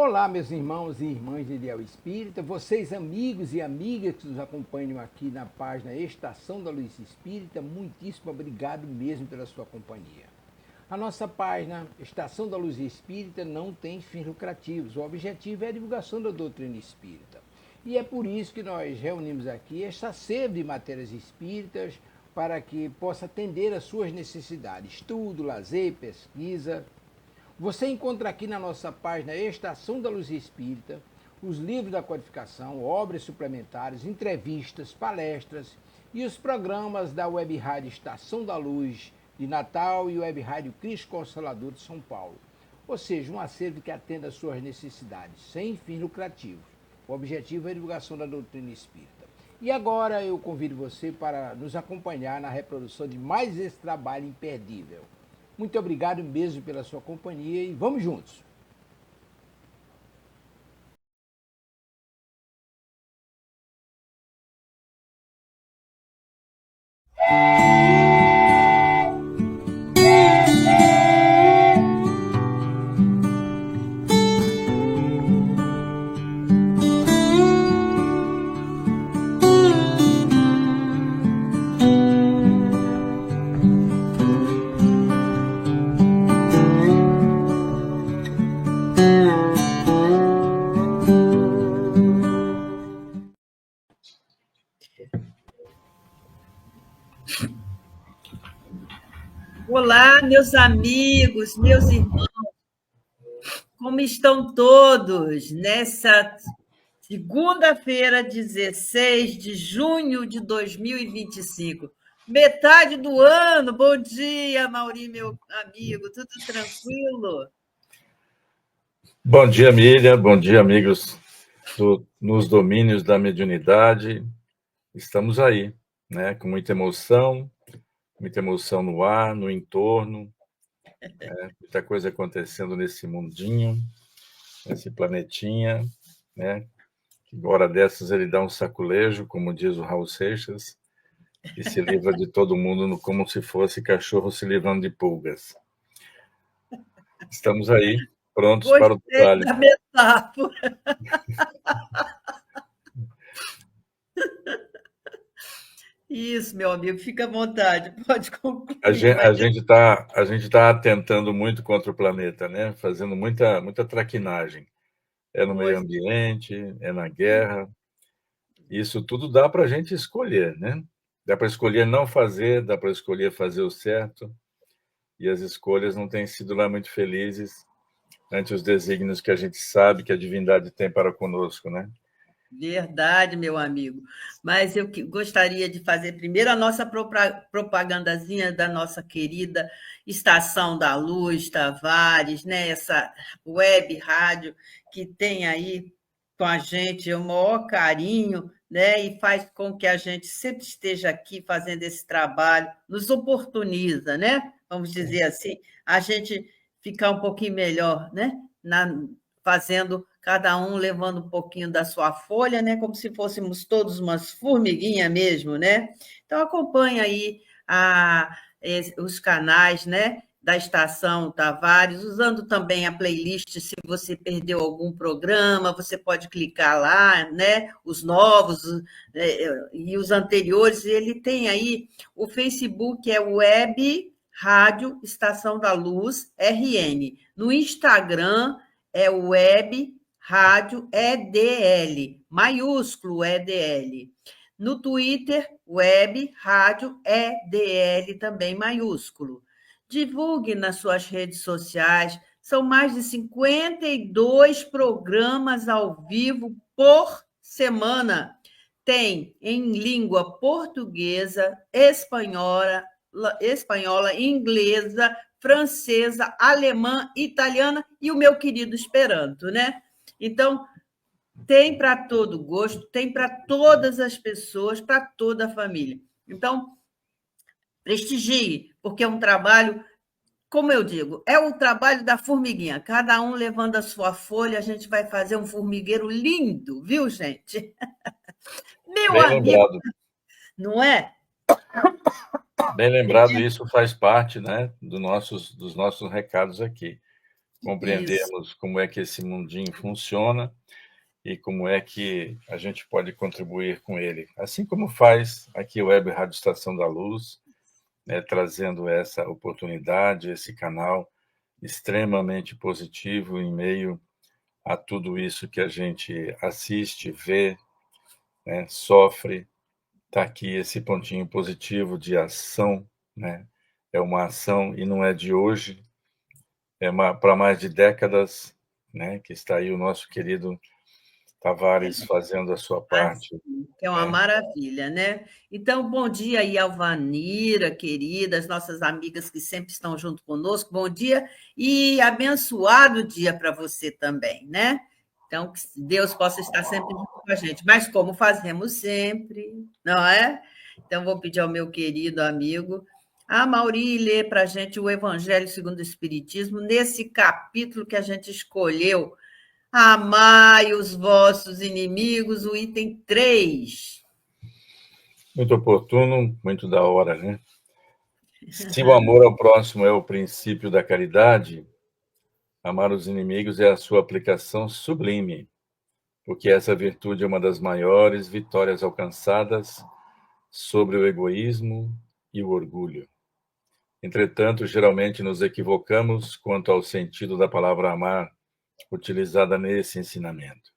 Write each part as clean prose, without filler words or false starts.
Olá, meus irmãos e irmãs de Ideal Espírita, vocês amigos e amigas que nos acompanham aqui na página Estação da Luz Espírita, muitíssimo obrigado mesmo pela sua companhia. A nossa página Estação da Luz Espírita não tem fins lucrativos, o objetivo é a divulgação da doutrina espírita. E é por isso que nós reunimos aqui esta sede de matérias espíritas para que possa atender às suas necessidades, estudo, lazer, pesquisa. Você encontra aqui na nossa página Estação da Luz Espírita os livros da codificação, obras suplementares, entrevistas, palestras e os programas da Web Rádio Estação da Luz de Natal e Web Rádio Cristo Consolador de São Paulo. Ou seja, um acervo que atenda às suas necessidades, sem fins lucrativos. O objetivo é a divulgação da doutrina espírita. E agora eu convido você para nos acompanhar na reprodução de mais esse trabalho imperdível. Muito obrigado mesmo pela sua companhia e vamos juntos! Olá, meus amigos, meus irmãos, como estão todos nessa segunda-feira, 16 de junho de 2025? Metade do ano. Bom dia, Mauri, meu amigo, tudo tranquilo? Bom dia, Miriam, bom dia, amigos nos domínios da mediunidade. Estamos aí, né, com muita emoção no ar, no entorno, muita coisa acontecendo nesse mundinho, nesse planetinha, né? Que hora dessas ele dá um saculejo, como diz o Raul Seixas, e se livra de todo mundo como se fosse cachorro se livrando de pulgas. Estamos aí, prontos para o trabalho. Da metáfora. Isso, meu amigo, fica à vontade, pode concluir. A gente tá atentando muito contra o planeta, né? Fazendo muita traquinagem. É no meio ambiente, é na guerra. Isso tudo dá para a gente escolher, né? Dá para escolher não fazer, dá para escolher fazer o certo. E as escolhas não têm sido lá muito felizes ante os desígnios que a gente sabe que a divindade tem para conosco, né? Verdade, meu amigo. Mas eu gostaria de fazer primeiro a nossa propagandazinha da nossa querida Estação da Luz, Tavares, né? Essa web rádio que tem aí com a gente o maior carinho, né? E faz com que a gente sempre esteja aqui fazendo esse trabalho, nos oportuniza, né? Vamos dizer assim, a gente ficar um pouquinho melhor, né? Fazendo cada um levando um pouquinho da sua folha, né? Como se fôssemos todos umas formiguinhas mesmo, né? Então, acompanha aí os canais, né? Da Estação Tavares, usando também a playlist, se você perdeu algum programa, você pode clicar lá, né? Os novos e os anteriores, ele tem aí o Facebook, é Web Rádio Estação da Luz, RN. No Instagram, é Web Rádio EDL, maiúsculo EDL. No Twitter, Web Rádio EDL, também maiúsculo. Divulgue nas suas redes sociais. São mais de 52 programas ao vivo por semana. Tem em língua portuguesa, espanhola, inglesa, francesa, alemã, italiana e o meu querido Esperanto, né? Então, tem para todo gosto, tem para todas as pessoas, para toda a família. Então, prestigie, porque é um trabalho, como eu digo, é o trabalho da formiguinha. Cada um levando a sua folha, a gente vai fazer um formigueiro lindo, viu, gente? Meu Bem amigo, lembrado. Não é? Bem lembrado, isso faz parte, né, dos nossos recados aqui. Isso. compreendermos como é que esse mundinho funciona e como é que a gente pode contribuir com ele. Assim como faz aqui o Web Rádio Estação da Luz, né, trazendo essa oportunidade, esse canal extremamente positivo em meio a tudo isso que a gente assiste, vê, né, sofre. Está aqui esse pontinho positivo de ação, né? É uma ação e não é de hoje, é para mais de décadas, né? Que está aí o nosso querido Tavares fazendo a sua parte, Assim, que é uma né? maravilha, né? Então, bom dia aí, Alvanira, querida, as nossas amigas que sempre estão junto conosco, bom dia e abençoado dia para você também, né? Então, que Deus possa estar sempre junto com a gente, mas como fazemos sempre, não é? Então, vou pedir ao meu querido amigo, a Mauri, ler para a gente o Evangelho segundo o Espiritismo, nesse capítulo que a gente escolheu. Amai os vossos inimigos, o item 3. Muito oportuno, muito da hora, né? Se o amor ao próximo é o princípio da caridade, amar os inimigos é a sua aplicação sublime, porque essa virtude é uma das maiores vitórias alcançadas sobre o egoísmo e o orgulho. Entretanto, geralmente nos equivocamos quanto ao sentido da palavra amar, utilizada nesse ensinamento.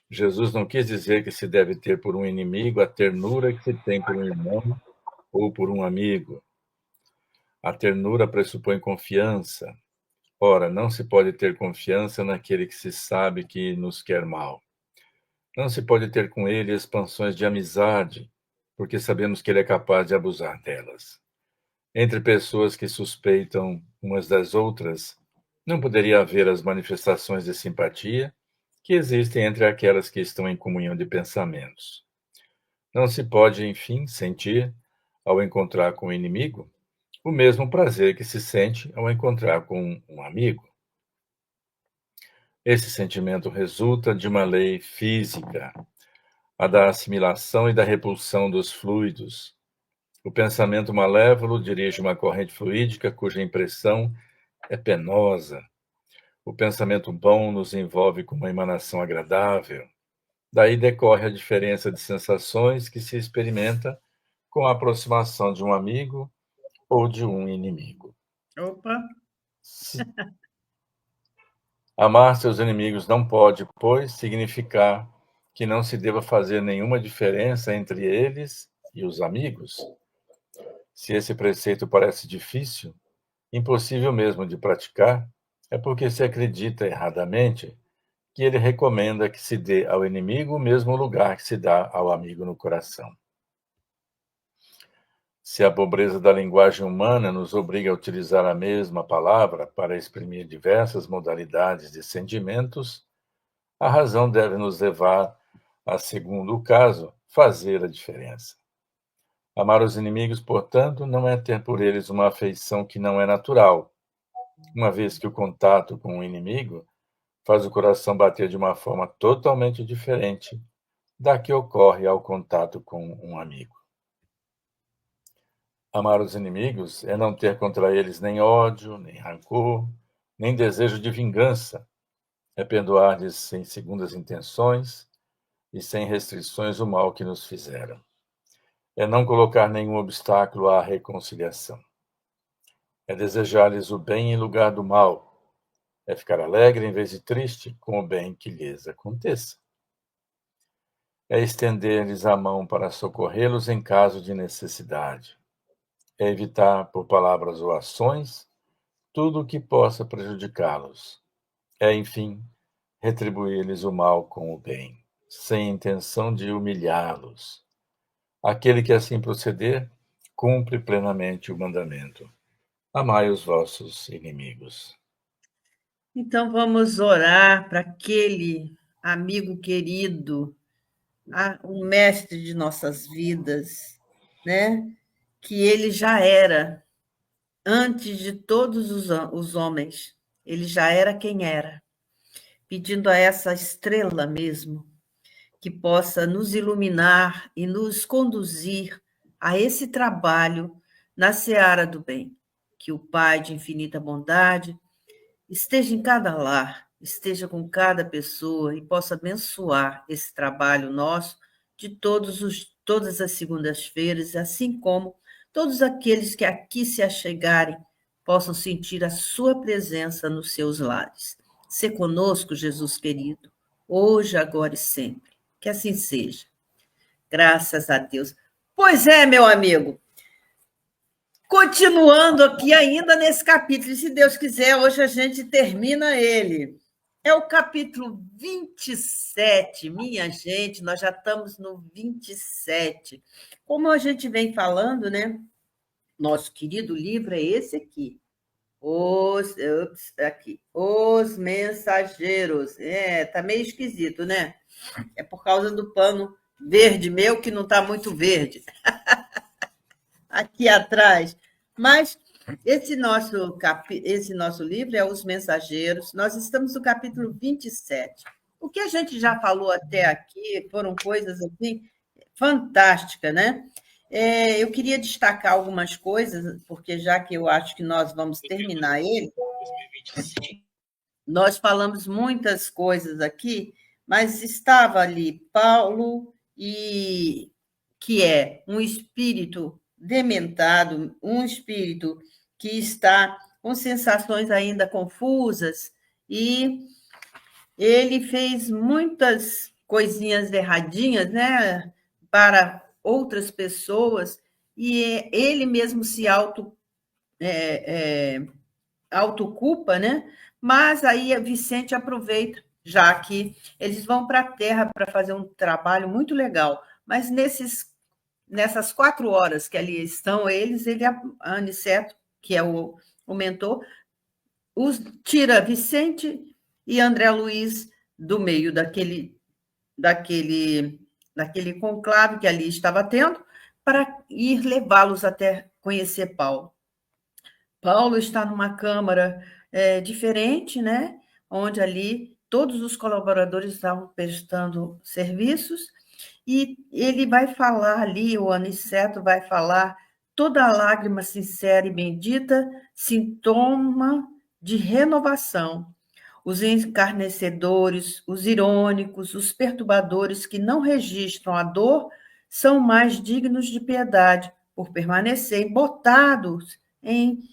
Jesus não quis dizer que se deve ter por um inimigo a ternura que se tem por um irmão ou por um amigo. A ternura pressupõe confiança. Ora, não se pode ter confiança naquele que se sabe que nos quer mal. Não se pode ter com ele expansões de amizade, porque sabemos que ele é capaz de abusar delas. Entre pessoas que suspeitam umas das outras, não poderia haver as manifestações de simpatia que existem entre aquelas que estão em comunhão de pensamentos. Não se pode, enfim, sentir, ao encontrar com o inimigo, o mesmo prazer que se sente ao encontrar com um amigo. Esse sentimento resulta de uma lei física, a da assimilação e da repulsão dos fluidos. O pensamento malévolo dirige uma corrente fluídica cuja impressão é penosa. O pensamento bom nos envolve com uma emanação agradável. Daí decorre a diferença de sensações que se experimenta com a aproximação de um amigo ou de um inimigo. Opa! Amar seus inimigos não pode, pois, significar que não se deva fazer nenhuma diferença entre eles e os amigos. Se esse preceito parece difícil, impossível mesmo de praticar, é porque se acredita erradamente que ele recomenda que se dê ao inimigo o mesmo lugar que se dá ao amigo no coração. Se a pobreza da linguagem humana nos obriga a utilizar a mesma palavra para exprimir diversas modalidades de sentimentos, a razão deve nos levar a, segundo o caso, fazer a diferença. Amar os inimigos, portanto, não é ter por eles uma afeição que não é natural, uma vez que o contato com o inimigo faz o coração bater de uma forma totalmente diferente da que ocorre ao contato com um amigo. Amar os inimigos é não ter contra eles nem ódio, nem rancor, nem desejo de vingança. É perdoar-lhes sem segundas intenções e sem restrições o mal que nos fizeram. É não colocar nenhum obstáculo à reconciliação. É desejar-lhes o bem em lugar do mal. É ficar alegre em vez de triste com o bem que lhes aconteça. É estender-lhes a mão para socorrê-los em caso de necessidade. É evitar, por palavras ou ações, tudo o que possa prejudicá-los. É, enfim, retribuir-lhes o mal com o bem, sem intenção de humilhá-los. Aquele que assim proceder, cumpre plenamente o mandamento. Amai os vossos inimigos. Então, vamos orar para aquele amigo querido, o mestre de nossas vidas, né? Que ele já era, antes de todos os homens, ele já era quem era, pedindo a essa estrela mesmo, que possa nos iluminar e nos conduzir a esse trabalho na seara do bem. Que o Pai de infinita bondade esteja em cada lar, esteja com cada pessoa e possa abençoar esse trabalho nosso de todas as segundas-feiras, assim como todos aqueles que aqui se achegarem possam sentir a sua presença nos seus lares. Se conosco, Jesus querido, hoje, agora e sempre. Que assim seja. Graças a Deus. Pois é, meu amigo. Continuando aqui ainda nesse capítulo, e se Deus quiser, hoje a gente termina ele. É o capítulo 27, minha gente, nós já estamos no 27. Como a gente vem falando, né? Nosso querido livro é esse aqui. Os Mensageiros. Tá meio esquisito, né? É por causa do pano verde meu, que não está muito verde. Aqui atrás. Mas esse nosso livro é Os Mensageiros. Nós estamos no capítulo 27. O que a gente já falou até aqui foram coisas assim fantásticas, né? Eu queria destacar algumas coisas, porque já que eu acho que nós vamos terminar ele, nós falamos muitas coisas aqui, mas estava ali Paulo, e que é um espírito dementado, um espírito que está com sensações ainda confusas, e ele fez muitas coisinhas erradinhas, né, para outras pessoas, e ele mesmo se autoculpa, né? Mas aí a Vicente aproveita, já que eles vão para a Terra para fazer um trabalho muito legal, mas nessas 4 horas que ali estão ele Aniceto, que é o mentor, tira Vicente e André Luiz do meio daquele conclave que ali estava tendo, para ir levá-los até conhecer Paulo. Paulo está numa câmara diferente, né? Onde ali todos os colaboradores estavam prestando serviços, e ele vai falar ali, o Aniceto vai falar: toda lágrima sincera e bendita, sintoma de renovação. Os escarnecedores, os irônicos, os perturbadores que não registram a dor são mais dignos de piedade, por permanecerem botados em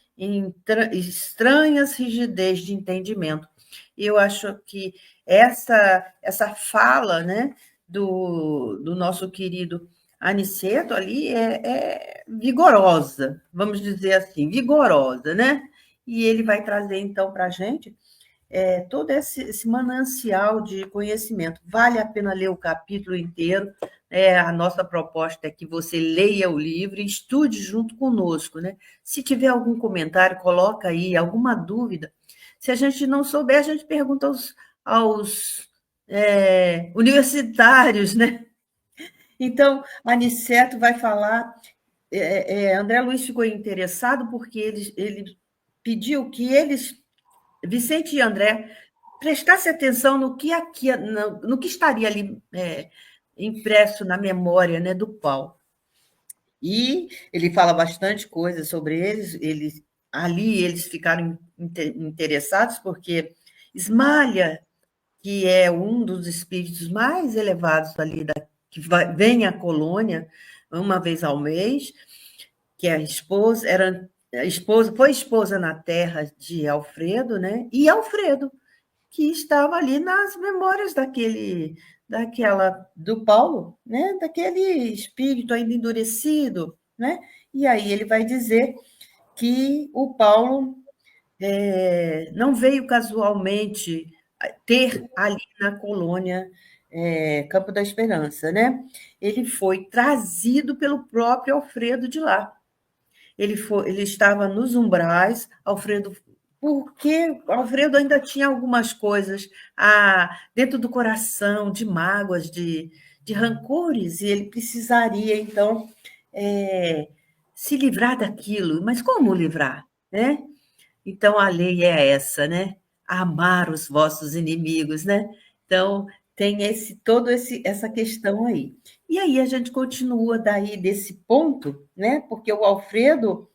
estranhas rigidez de entendimento. E eu acho que essa fala, né, do nosso querido Aniceto ali é vigorosa, vamos dizer assim, vigorosa, né? E ele vai trazer, então, para a gente todo esse manancial de conhecimento. Vale a pena ler o capítulo inteiro. A nossa proposta é que você leia o livro e estude junto conosco, né? Se tiver algum comentário, coloca aí, alguma dúvida. Se a gente não souber, a gente pergunta aos universitários, né? Então, Aniceto vai falar. André Luiz ficou interessado porque ele pediu que Vicente e André, prestasse atenção no que estaria ali impresso na memória, né, do Paulo. E ele fala bastante coisa sobre eles. Ali eles ficaram interessados porque Ismália, que é um dos espíritos mais elevados ali, que vem à colônia uma vez ao mês, que é a esposa, foi esposa na terra de Alfredo, né? E Alfredo, que estava ali nas memórias do Paulo, né? Daquele espírito ainda endurecido, né? E aí ele vai dizer que o Paulo não veio casualmente ter ali na colônia Campo da Esperança, né? Ele foi trazido pelo próprio Alfredo de lá. Ele estava nos umbrais, porque Alfredo ainda tinha algumas coisas dentro do coração, de mágoas, de rancores, e ele precisaria, então, se livrar daquilo. Mas como livrar, né? Então, a lei é essa, né? Amar os vossos inimigos, né? Então, tem essa questão aí. E aí a gente continua daí desse ponto, né? Porque o Alfredo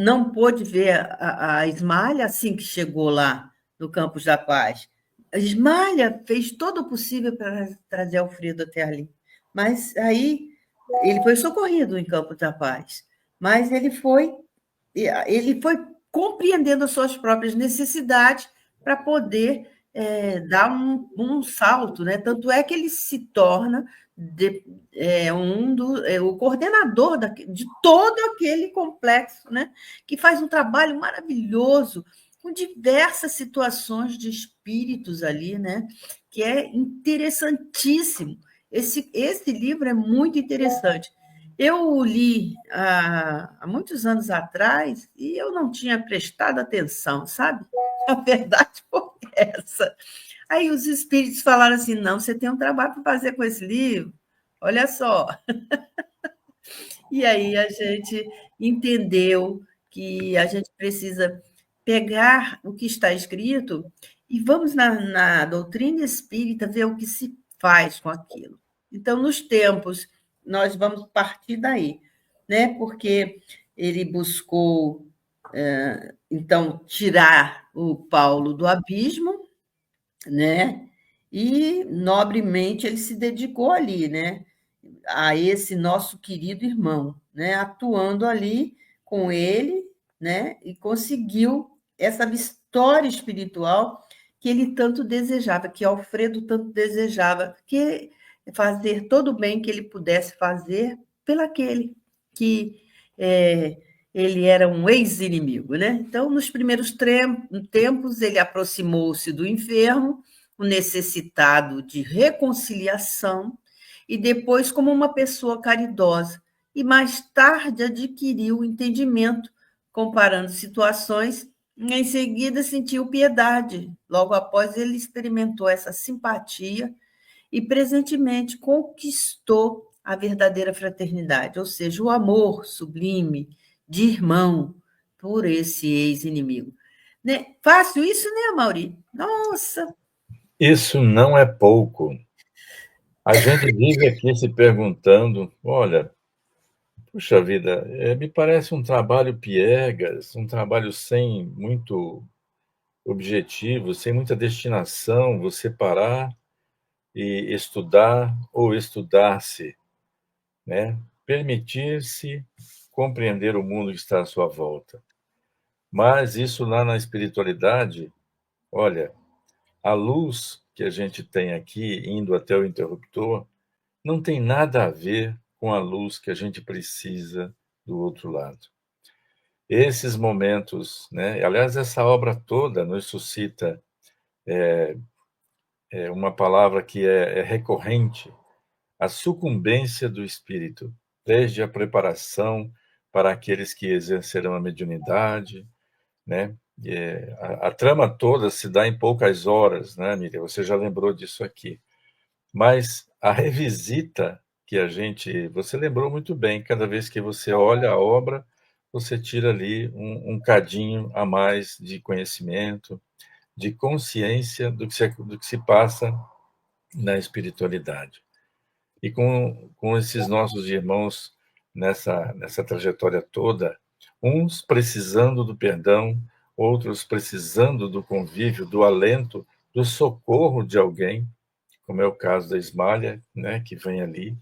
não pôde ver a Ismália assim que chegou lá no Campos da Paz. A Ismália fez todo o possível para trazer Alfredo até ali. Mas aí ele foi socorrido em Campos da Paz. Mas ele foi compreendendo as suas próprias necessidades para poder dar um salto, né? Tanto é que ele se torna o coordenador de todo aquele complexo, né? Que faz um trabalho maravilhoso com diversas situações de espíritos ali, né? Que é interessantíssimo. Esse livro é muito interessante. Eu o li há muitos anos atrás e eu não tinha prestado atenção, sabe? A verdade foi essa. Aí os espíritos falaram assim: não, você tem um trabalho para fazer com esse livro, olha só. E aí a gente entendeu que a gente precisa pegar o que está escrito e vamos na doutrina espírita ver o que se faz com aquilo. Então, nos tempos, nós vamos partir daí, né? Porque ele buscou, então, tirar o Paulo do abismo, né? E nobremente ele se dedicou ali, né? A esse nosso querido irmão, né? Atuando ali com ele, né? E conseguiu essa vitória espiritual que ele tanto desejava, que Alfredo tanto desejava, que fazer todo o bem que ele pudesse fazer pelaquele que ele era um ex-inimigo, né? Então, nos primeiros tempos, ele aproximou-se do enfermo, o necessitado de reconciliação, e depois como uma pessoa caridosa, e mais tarde adquiriu o entendimento, comparando situações, em seguida sentiu piedade. Logo após, ele experimentou essa simpatia e presentemente conquistou a verdadeira fraternidade, ou seja, o amor sublime de irmão por esse ex-inimigo. Né? Fácil isso, né, Mauri? Nossa! Isso não é pouco. A gente vive aqui se perguntando, olha, puxa vida, me parece um trabalho piegas, um trabalho sem muito objetivo, sem muita destinação, você parar e estudar ou estudar-se, né? Permitir-se compreender o mundo que está à sua volta. Mas isso lá na espiritualidade, olha, a luz que a gente tem aqui indo até o interruptor não tem nada a ver com a luz que a gente precisa do outro lado. Esses momentos, né? Aliás, essa obra toda nos suscita uma palavra que é recorrente, a sucumbência do espírito, desde a preparação para aqueles que exercerão a mediunidade, né? A trama toda se dá em poucas horas, né, Miriam? Você já lembrou disso aqui. Mas a revisita que você lembrou muito bem, cada vez que você olha a obra, você tira ali um cadinho a mais de conhecimento, de consciência do que se passa na espiritualidade. E com esses nossos irmãos nessa trajetória toda, uns precisando do perdão, outros precisando do convívio, do alento, do socorro de alguém, como é o caso da Ismália, né, que vem ali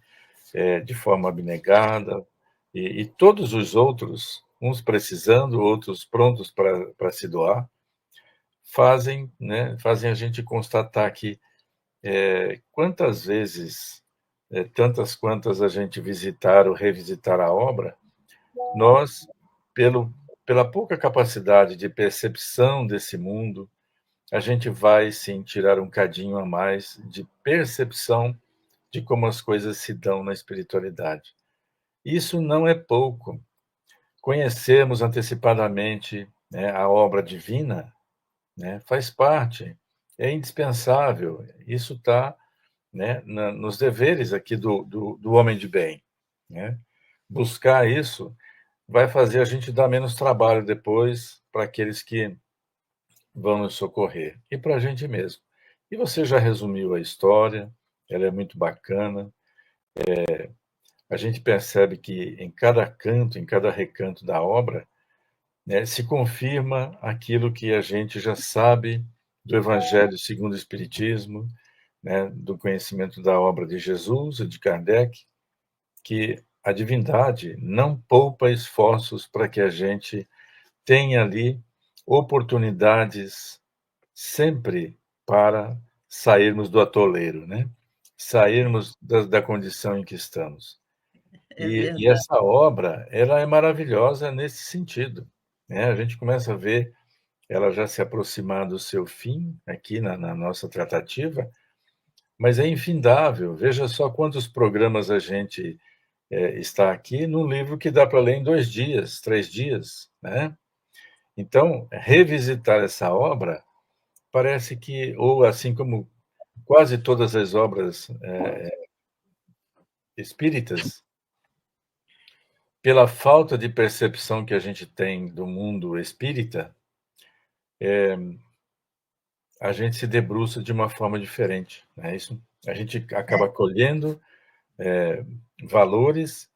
de forma abnegada, e todos os outros, uns precisando, outros prontos para se doar, fazem a gente constatar que quantas vezes, tantas quantas a gente visitar ou revisitar a obra, nós, pela pouca capacidade de percepção desse mundo, a gente vai sim tirar um cadinho a mais de percepção de como as coisas se dão na espiritualidade. Isso não é pouco. Conhecermos antecipadamente, né, a obra divina, né, faz parte, é indispensável. Isso está, né, nos deveres aqui do homem de bem, né? Buscar isso vai fazer a gente dar menos trabalho depois para aqueles que vão nos socorrer e para a gente mesmo. E você já resumiu a história, ela é muito bacana. a gente percebe que em cada canto, em cada recanto da obra, né, se confirma aquilo que a gente já sabe do Evangelho segundo o Espiritismo, né, do conhecimento da obra de Jesus e de Kardec, que a divindade não poupa esforços para que a gente tenha ali oportunidades sempre para sairmos do atoleiro, né? Sairmos da condição em que estamos. É E verdade. essa obra, ela é maravilhosa nesse sentido, né? A gente começa a ver ela já se aproximar do seu fim aqui na nossa tratativa, mas é infindável. Veja só quantos programas a gente está aqui num livro que dá para ler em 2 dias, 3 dias, né? Então, revisitar essa obra parece que, ou assim como quase todas as obras espíritas, pela falta de percepção que a gente tem do mundo espírita, a gente se debruça de uma forma diferente, né? Isso, a gente acaba colhendo valores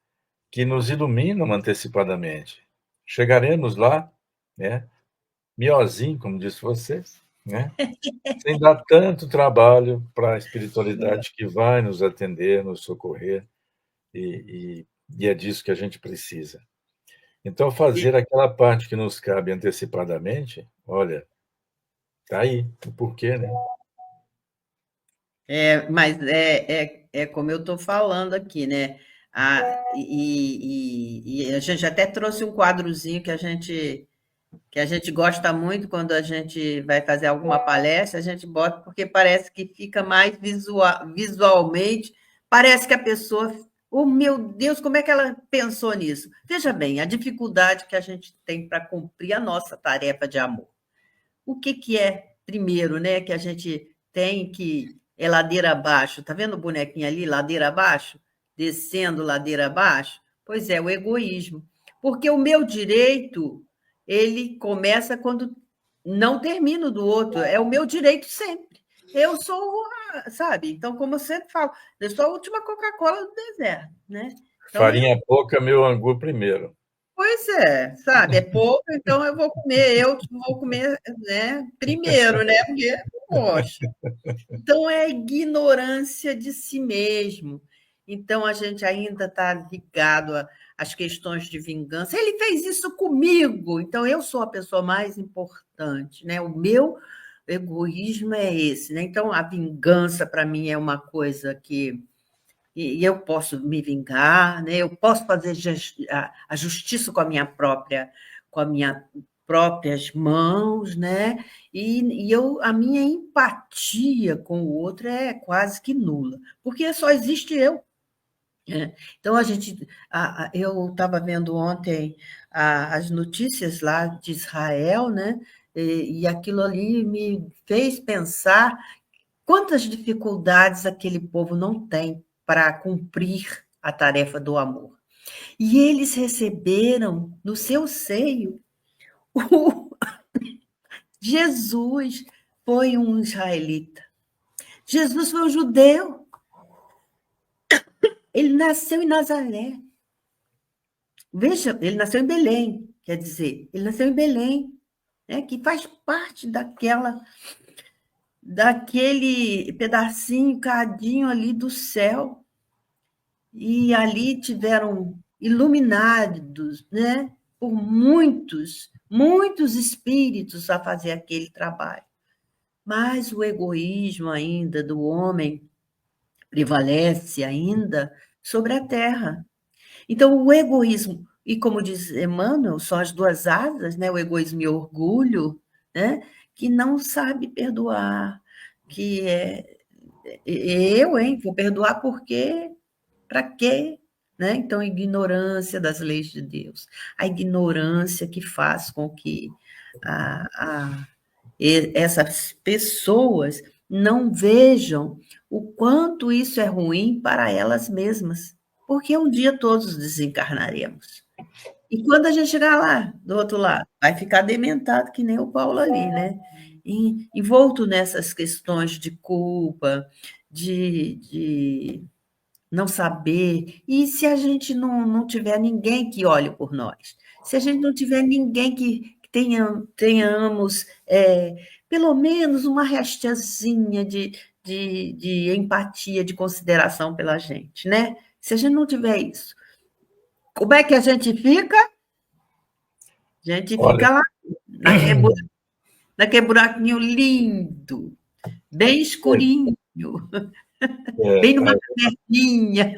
que nos iluminam antecipadamente. Chegaremos lá, né? Miozinho, como disse você, né? Sem dar tanto trabalho para a espiritualidade que vai nos atender, nos socorrer, e é disso que a gente precisa. Então, fazer aquela parte que nos cabe antecipadamente, olha, tá aí o porquê, né? Mas é como eu estou falando aqui, né? E a gente até trouxe um quadrozinho que a gente gosta muito quando a gente vai fazer alguma palestra, a gente bota porque parece que fica mais visualmente, parece que a pessoa, oh meu Deus, como é que ela pensou nisso? Veja bem, a dificuldade que a gente tem para cumprir a nossa tarefa de amor. O que, que é, primeiro, né, que a gente tem que é ladeira abaixo? Está vendo o bonequinho ali, ladeira abaixo? Descendo ladeira abaixo? Pois é, o egoísmo. Porque o meu direito, ele começa quando não termino do outro. É o meu direito sempre. Eu sou, sabe? Então, como eu sempre falo, eu sou a última Coca-Cola do deserto, né? Então, Farinha pouca, meu angu primeiro. pois é, sabe? É pouco, então eu vou comer, né, primeiro, né? Porque, poxa. Então, é a ignorância de si mesmo. Então, a gente ainda está ligado às questões de vingança. Ele fez isso comigo, então eu sou a pessoa mais importante, né? O meu egoísmo é esse, né? Então, a vingança, para mim, é uma coisa que e eu posso me vingar, né? Eu posso fazer a justiça com a minha próprias mãos, né? A minha empatia com o outro é quase que nula, porque só existe eu. Né? Então eu estava vendo ontem as notícias lá de Israel, né? E aquilo ali me fez pensar quantas dificuldades aquele povo não tem para cumprir a tarefa do amor. E eles receberam no seu seio o Jesus foi um israelita. Jesus foi um judeu. Ele nasceu em Nazaré. Veja, ele nasceu em Belém, quer dizer, ele nasceu em Belém, né, que faz parte daquele pedacinho, cadinho ali do céu. E ali tiveram iluminados, né, por muitos espíritos a fazer aquele trabalho. Mas o egoísmo ainda do homem prevalece ainda sobre a terra. Então, o egoísmo, e como diz Emmanuel, são as duas asas, né, o egoísmo e o orgulho, né, que não sabe perdoar, que eu, hein, vou perdoar porque para quê? Né? Então, a ignorância das leis de Deus, a ignorância que faz com que essas pessoas não vejam o quanto isso é ruim para elas mesmas, porque um dia todos desencarnaremos. E quando a gente chegar lá, do outro lado, vai ficar dementado que nem o Paulo ali, né? Envolto nessas questões de culpa, de não saber. E se a gente não tiver ninguém que olhe por nós? Se a gente não tiver ninguém que tenhamos pelo menos uma restezinha de empatia, de consideração pela gente, né? Se a gente não tiver isso, como é que a gente fica? A gente Olha, fica lá, naquele buraquinho lindo, bem escurinho, bem numa é, caverninha.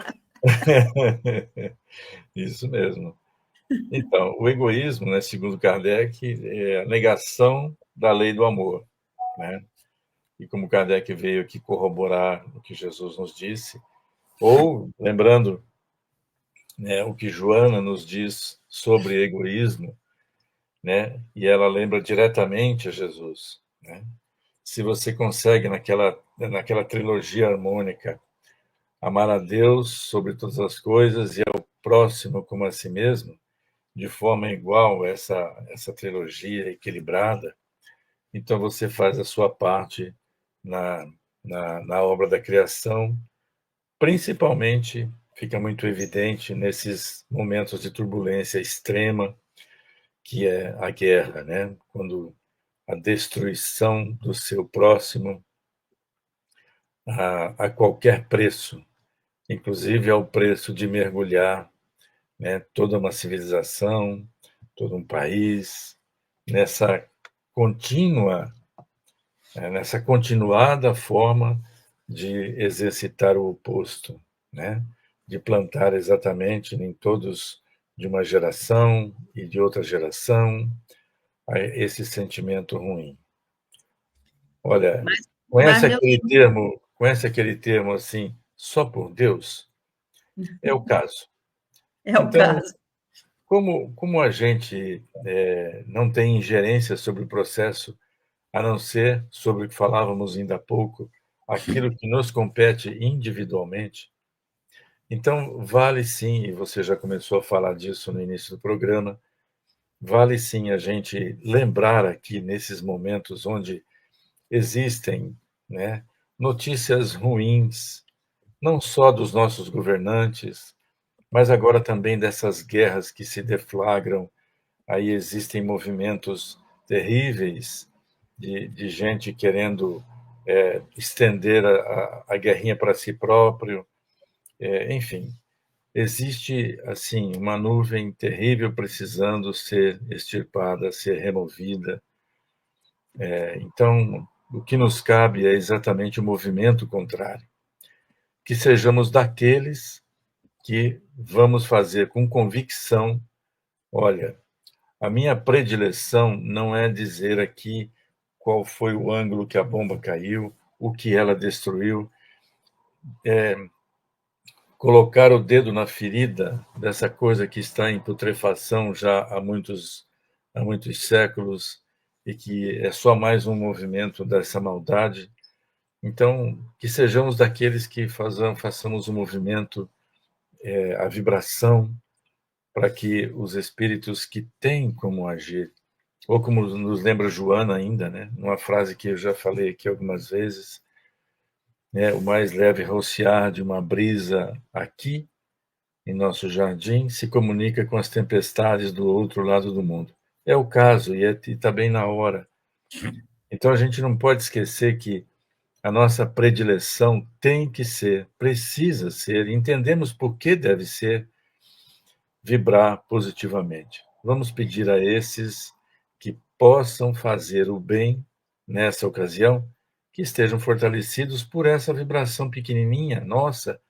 isso mesmo. Então, o egoísmo, né, segundo Kardec, é a negação da lei do amor, né? E como Kardec veio aqui corroborar o que Jesus nos disse, ou lembrando, né, o que Joana nos diz sobre egoísmo, né? E ela lembra diretamente a Jesus, né? Se você consegue naquela trilogia harmônica amar a Deus sobre todas as coisas e ao próximo como a si mesmo, de forma igual essa trilogia equilibrada, então você faz a sua parte na, na obra da criação, principalmente fica muito evidente nesses momentos de turbulência extrema, que é a guerra, né? Quando a destruição do seu próximo a qualquer preço, inclusive ao preço de mergulhar, né, toda uma civilização, todo um país, nessa contínua, nessa continuada forma de exercitar o oposto, né? De plantar exatamente em todos de uma geração e de outra geração esse sentimento ruim. Olha, Mas meu conhece aquele termo assim, só por Deus? É o caso. é o Então, caso. como a gente não tem ingerência sobre o processo, a não ser sobre o que falávamos ainda há pouco, aquilo que nos compete individualmente, então vale sim, e você já começou a falar disso no início do programa, vale sim a gente lembrar aqui nesses momentos onde existem, né, notícias ruins, não só dos nossos governantes, mas agora também dessas guerras que se deflagram. Aí existem movimentos terríveis de gente querendo estender a guerrinha para si próprio. Enfim, existe assim uma nuvem terrível precisando ser extirpada, ser removida. Então, o que nos cabe é exatamente o movimento contrário. Que sejamos daqueles que vamos fazer com convicção, olha, a minha predileção não é dizer aqui qual foi o ângulo que a bomba caiu, o que ela destruiu, colocar o dedo na ferida dessa coisa que está em putrefação já há muitos séculos e que é só mais um movimento dessa maldade. Então, que sejamos daqueles que façamos o movimento, a vibração, para que os espíritos que têm como agir, ou como nos lembra Joana ainda, né, numa frase que eu já falei aqui algumas vezes, né, o mais leve rociar de uma brisa aqui em nosso jardim se comunica com as tempestades do outro lado do mundo. É o caso e está bem na hora. Então a gente não pode esquecer que a nossa predileção tem que ser, precisa ser, entendemos por que deve ser, vibrar positivamente. Vamos pedir a esses que possam fazer o bem nessa ocasião, que estejam fortalecidos por essa vibração pequenininha, nossa,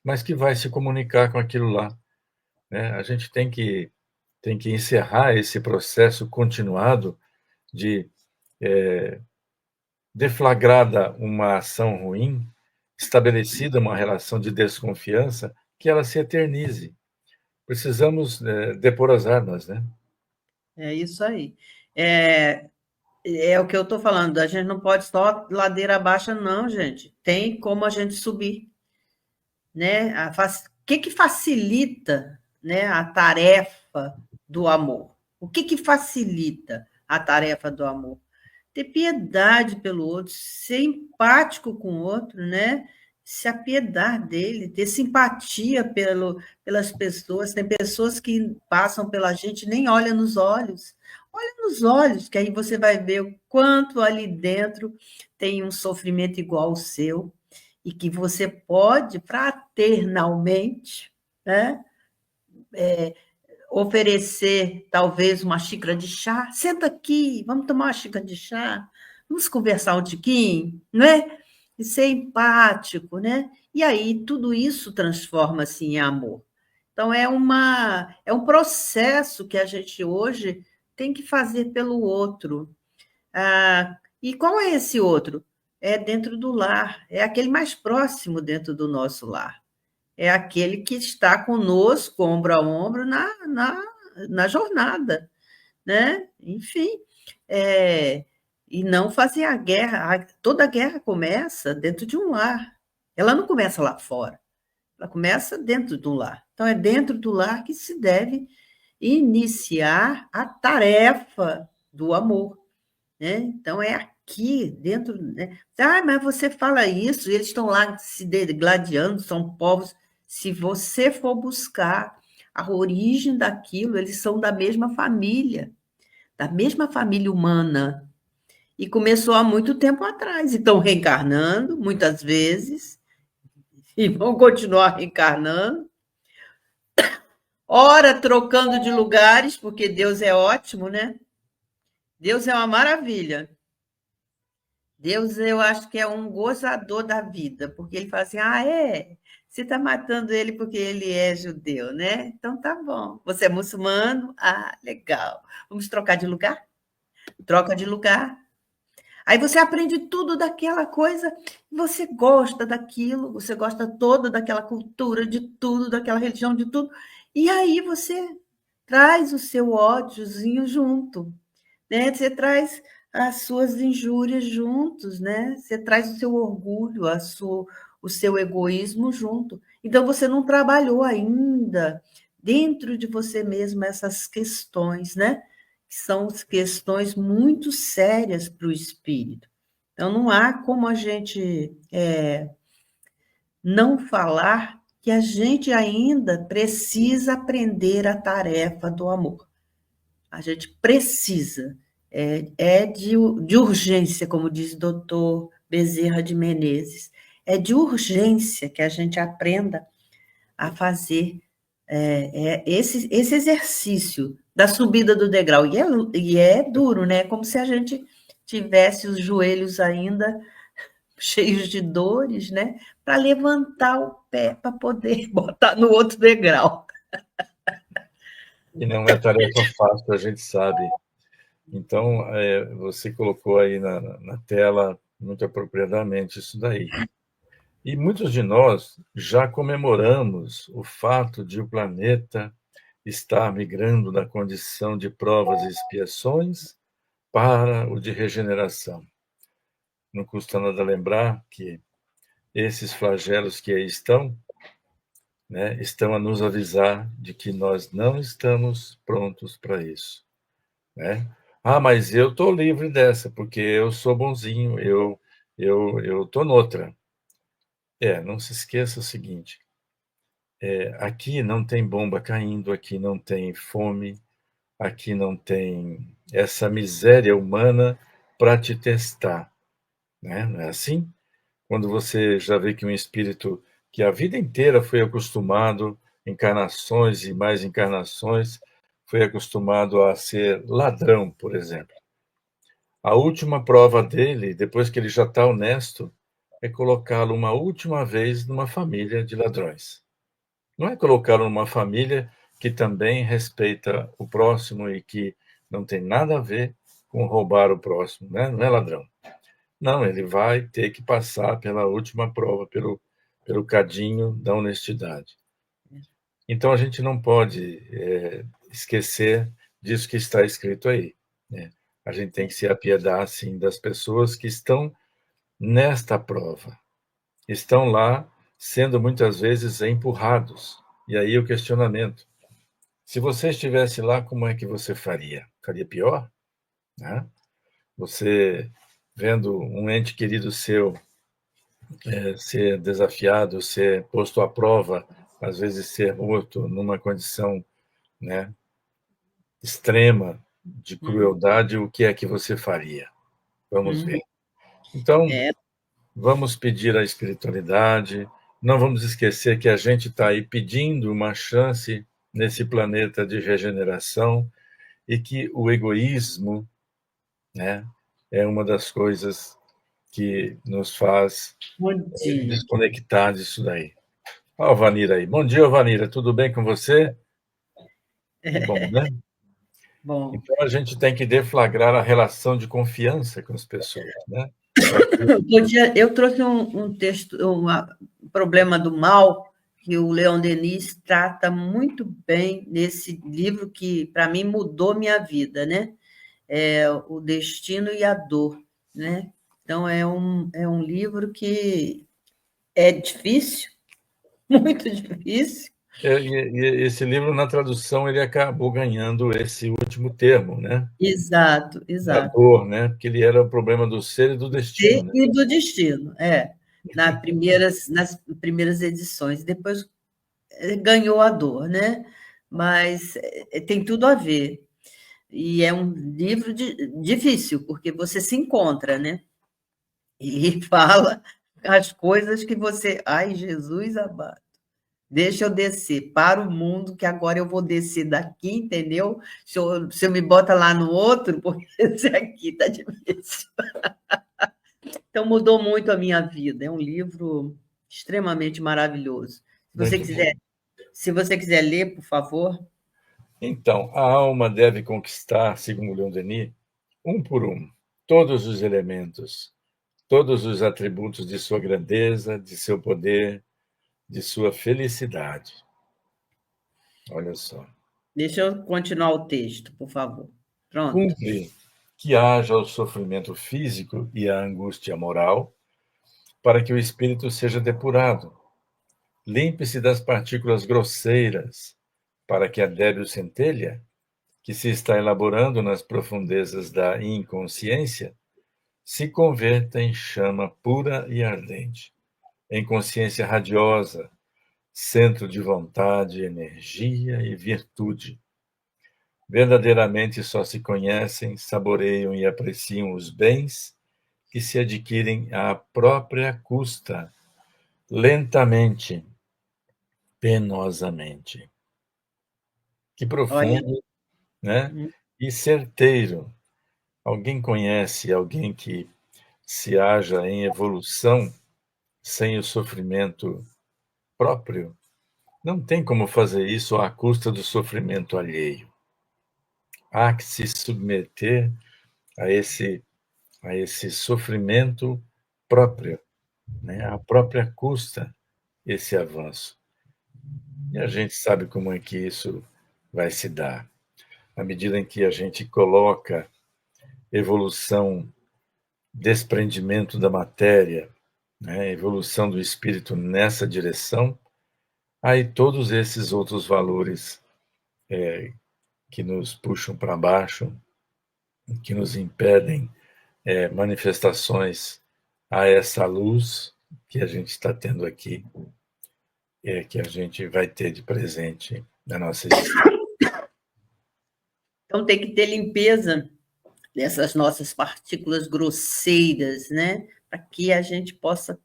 mas que vai se comunicar com aquilo lá, né? A gente tem que encerrar esse processo continuado de deflagrada uma ação ruim, estabelecida uma relação de desconfiança, que ela se eternize. Precisamos depor as armas, né? É isso aí. É, é o que eu estou falando, a gente não pode só ladeira abaixo, não, gente. Tem como a gente subir, né? O que que facilita, né, a tarefa do amor? O que que facilita a tarefa do amor? Ter piedade pelo outro, ser empático com o outro, né? se apiedar dele, ter simpatia pelas pessoas. Tem pessoas que passam pela gente e nem olham nos olhos. Olha nos olhos, que aí você vai ver o quanto ali dentro tem um sofrimento igual ao seu e que você pode, fraternalmente, né, oferecer talvez uma xícara de chá. Senta aqui, vamos tomar uma xícara de chá, vamos conversar um tiquinho, né? E ser empático, né? E aí tudo isso transforma-se em amor. Então é um processo que a gente hoje tem que fazer pelo outro. E qual é esse outro? É dentro do lar, é aquele mais próximo dentro do nosso lar. É aquele que está conosco, ombro a ombro, na jornada, né? Enfim, e não fazer a guerra. Toda guerra começa dentro de um lar. Ela não começa lá fora, ela começa dentro do lar. Então, é dentro do lar que se deve iniciar a tarefa do amor, né? Então, é aqui dentro, né? Mas você fala isso, eles estão lá se degladiando, são povos. Se você for buscar a origem daquilo, eles são da mesma família humana, e começou há muito tempo atrás, e estão reencarnando muitas vezes, e vão continuar reencarnando, ora trocando de lugares, porque Deus é ótimo, né? Deus é uma maravilha. Deus, eu acho que é um gozador da vida, porque ele fala assim: você está matando ele porque ele é judeu, né? Então tá bom. Você é muçulmano? Legal. Vamos trocar de lugar? Troca de lugar. Aí você aprende tudo daquela coisa, você gosta daquilo, você gosta toda daquela cultura, de tudo, daquela religião, de tudo. E aí você traz o seu ódiozinho junto, né? Você traz as suas injúrias juntos, né? Você traz o seu orgulho, o seu egoísmo junto. Então, você não trabalhou ainda dentro de você mesmo essas questões, né? Que são questões muito sérias para o espírito. Então, não há como a gente não falar que a gente ainda precisa aprender a tarefa do amor. A gente precisa, de urgência, como diz o doutor Bezerra de Menezes, é de urgência que a gente aprenda a fazer esse exercício da subida do degrau. E é duro, né? Como se a gente tivesse os joelhos ainda cheios de dores, né? Para levantar o pé para poder botar no outro degrau. E não é tarefa fácil, a gente sabe. Então, você colocou aí na tela muito apropriadamente isso daí. E muitos de nós já comemoramos o fato de o planeta estar migrando da condição de provas e expiações para o de regeneração. Não custa nada lembrar que esses flagelos que aí estão, né, estão a nos avisar de que nós não estamos prontos para isso, né? Mas eu estou livre dessa, porque eu sou bonzinho, eu estou noutra. Não se esqueça o seguinte, aqui não tem bomba caindo, aqui não tem fome, aqui não tem essa miséria humana para te testar, né? Não é assim? Quando você já vê que um espírito que a vida inteira foi acostumado, encarnações e mais encarnações, foi acostumado a ser ladrão, por exemplo. A última prova dele, depois que ele já está honesto, é colocá-lo uma última vez numa família de ladrões. Não é colocá-lo numa família que também respeita o próximo e que não tem nada a ver com roubar o próximo, né? Não é ladrão. Não, ele vai ter que passar pela última prova, pelo cadinho da honestidade. Então, a gente não pode esquecer disso que está escrito aí, né? A gente tem que se apiedar, sim, das pessoas que estão nesta prova. Estão lá sendo, muitas vezes, empurrados. E aí o questionamento. Se você estivesse lá, como é que você faria? Faria pior? Né? Você vendo um ente querido seu ser desafiado, ser posto à prova, às vezes ser morto numa condição, né, extrema de crueldade, o que é que você faria? Vamos ver. Então, É, vamos pedir a espiritualidade, não vamos esquecer que a gente está aí pedindo uma chance nesse planeta de regeneração e que o egoísmo, né, é uma das coisas que nos faz bom dia. desconectar disso daí. Olha o Vanira aí. Bom dia, Vanira. Tudo bem com você? Que bom, né? Bom, Então a gente tem que deflagrar a relação de confiança com as pessoas, né? Para que eu trouxe um texto, um problema do mal, que o Leon Denis trata muito bem nesse livro que, para mim, mudou minha vida, né? É O Destino e a Dor, né? Então, é um livro que é difícil, muito difícil. esse livro, na tradução, ele acabou ganhando esse último termo, né? Exato, Da exato. dor, né? Porque ele era o problema do ser e do destino, né? E do destino, nas primeiras edições. Depois ganhou a dor, né? Mas tem tudo a ver. E é um livro difícil, porque você se encontra, né? E fala as coisas que você. Ai, Jesus amado. Deixa eu descer para o mundo, que agora eu vou descer daqui, entendeu? Se eu me bota lá no outro, porque esse aqui está difícil. Então, mudou muito a minha vida. É um livro extremamente maravilhoso. Se você Muito bom. quiser, se você quiser ler, por favor. Então, a alma deve conquistar, segundo Leon Denis, um por um, todos os elementos, todos os atributos de sua grandeza, de seu poder, de sua felicidade. Olha só. Deixa eu continuar o texto, por favor. Pronto. Cumpre que haja o sofrimento físico e a angústia moral, para que o espírito seja depurado. Limpe-se das partículas grosseiras, para que a débil centelha, que se está elaborando nas profundezas da inconsciência, se converta em chama pura e ardente, em consciência radiosa, centro de vontade, energia e virtude. Verdadeiramente só se conhecem, saboreiam e apreciam os bens que se adquirem à própria custa, lentamente, penosamente. Que Olha, profundo, né? E certeiro. Alguém conhece alguém que se haja em evolução sem o sofrimento próprio? Não tem como fazer isso à custa do sofrimento alheio. Há que se submeter a esse sofrimento próprio, né? À própria custa, esse avanço. E a gente sabe como é que isso vai se dar. À medida em que a gente coloca evolução, desprendimento da matéria, né? Evolução do espírito nessa direção, aí todos esses outros valores que nos puxam para baixo, que nos impedem manifestações a essa luz que a gente está tendo aqui, que a gente vai ter de presente na nossa existência. então tem que ter limpeza dessas nossas partículas grosseiras, né? Para que a gente possa.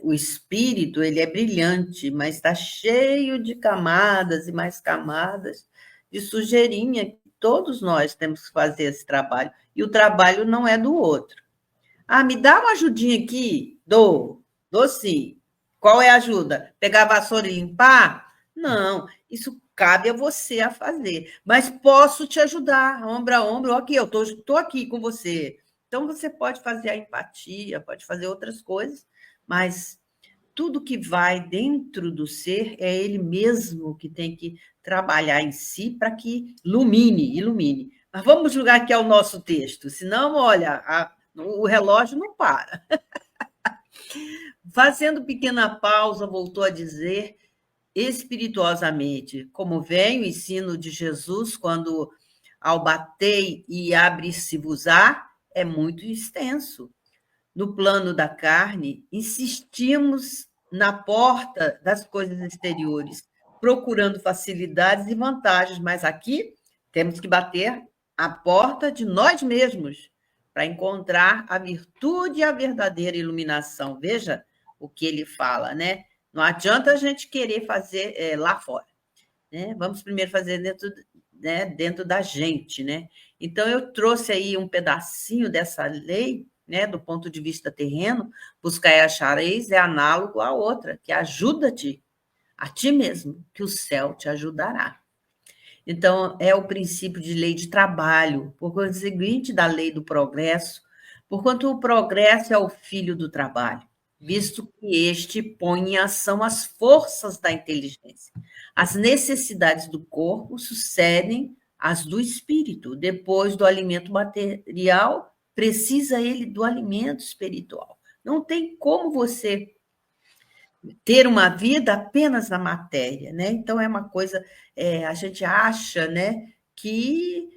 O espírito ele é brilhante, mas está cheio de camadas e mais camadas de sujeirinha. Todos nós temos que fazer esse trabalho. E o trabalho não é do outro. Ah, me dá uma ajudinha aqui? Dou sim. Qual é a ajuda? Pegar a vassoura e limpar? Não, isso cabe a você a fazer. Mas posso te ajudar, ombro a ombro. Aqui, eu estou aqui com você. Então, você pode fazer a empatia, pode fazer outras coisas, mas tudo que vai dentro do ser é ele mesmo que tem que trabalhar em si para que ilumine. Mas vamos julgar aqui ao nosso texto, senão, olha, o relógio não para. Fazendo pequena pausa, voltou a dizer espirituosamente, como vem o ensino de Jesus, quando ao batei e abre-se-vos-á, é muito extenso. no plano da carne, insistimos na porta das coisas exteriores, procurando facilidades e vantagens, mas aqui temos que bater a porta de nós mesmos para encontrar a virtude e a verdadeira iluminação. Veja o que ele fala, né? Não adianta a gente querer fazer lá fora, né? Vamos primeiro fazer dentro da gente, né? Então, eu trouxe aí um pedacinho dessa lei, né, do ponto de vista terreno. Buscar e achareis é análogo à outra, que ajuda-te a ti mesmo, que o céu te ajudará. Então, é o princípio de lei de trabalho, por conseguinte da lei do progresso, porquanto o progresso é o filho do trabalho, visto que este põe em ação as forças da inteligência. As necessidades do corpo sucedem às do espírito. Depois do alimento material, precisa ele do alimento espiritual. Não tem como você ter uma vida apenas na matéria, né? Então, é uma coisa, a gente acha, né, que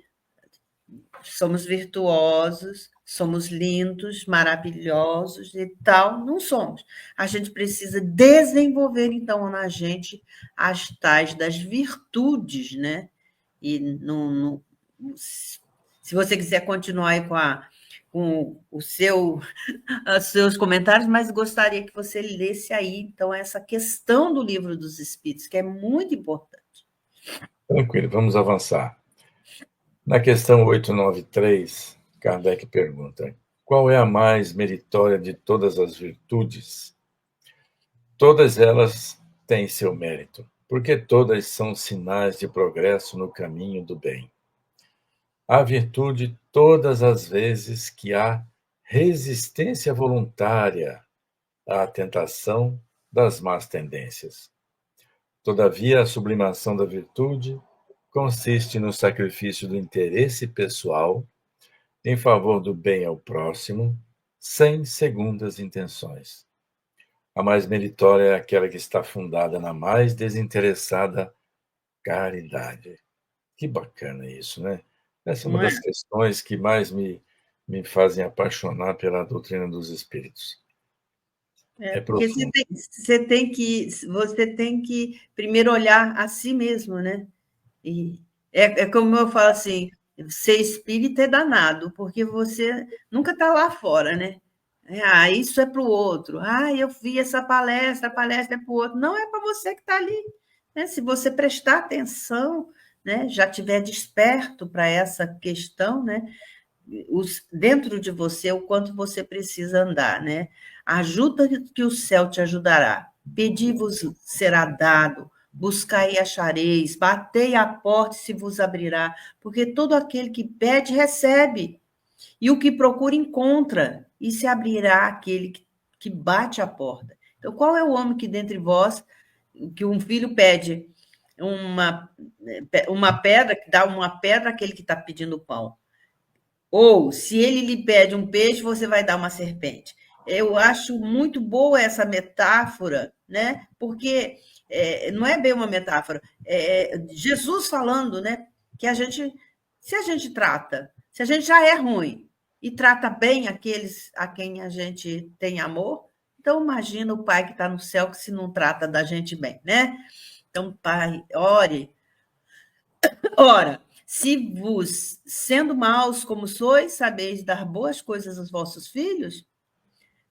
somos virtuosos, somos lindos, maravilhosos e tal. Não somos. A gente precisa desenvolver, então, na gente as tais das virtudes, né? E se você quiser continuar aí com os seus comentários, mas gostaria que você lesse aí, então, essa questão do Livro dos Espíritos, que é muito importante. Tranquilo, vamos avançar. Na questão 893, Kardec pergunta: qual é a mais meritória de todas as virtudes? Todas elas têm seu mérito, porque todas são sinais de progresso no caminho do bem. A virtude todas as vezes que há resistência voluntária à tentação das más tendências. Todavia, a sublimação da virtude consiste no sacrifício do interesse pessoal em favor do bem ao próximo, sem segundas intenções. A mais meritória é aquela que está fundada na mais desinteressada caridade. Que bacana isso, né? Essa é uma das questões que mais me fazem apaixonar pela doutrina dos espíritos. Porque você tem que primeiro olhar a si mesmo, né? E como eu falo assim, ser espírita é danado, porque você nunca está lá fora, né? Isso é para o outro. Eu vi essa palestra, a palestra é para o outro. Não, é para você que está ali. Né? Se você prestar atenção, né? Já estiver desperto para essa questão, né? Dentro de você, o quanto você precisa andar, né? Ajuda que o céu te ajudará. Pedi-vos será dado, buscai e achareis, batei a porta e se vos abrirá, porque todo aquele que pede, recebe, e o que procura, encontra, e se abrirá aquele que bate a porta. Então, qual é o homem que dentre vós, que um filho pede uma pedra, que dá uma pedra àquele que está pedindo pão? Ou, se ele lhe pede um peixe, você vai dar uma serpente. Eu acho muito boa essa metáfora, né? Porque não é bem uma metáfora, Jesus falando, né? Que se a gente trata, se a gente já é ruim e trata bem aqueles a quem a gente tem amor, então imagina o Pai que está no céu que se não trata da gente bem, né? Então, Pai, ora, se vos, sendo maus como sois, sabeis dar boas coisas aos vossos filhos,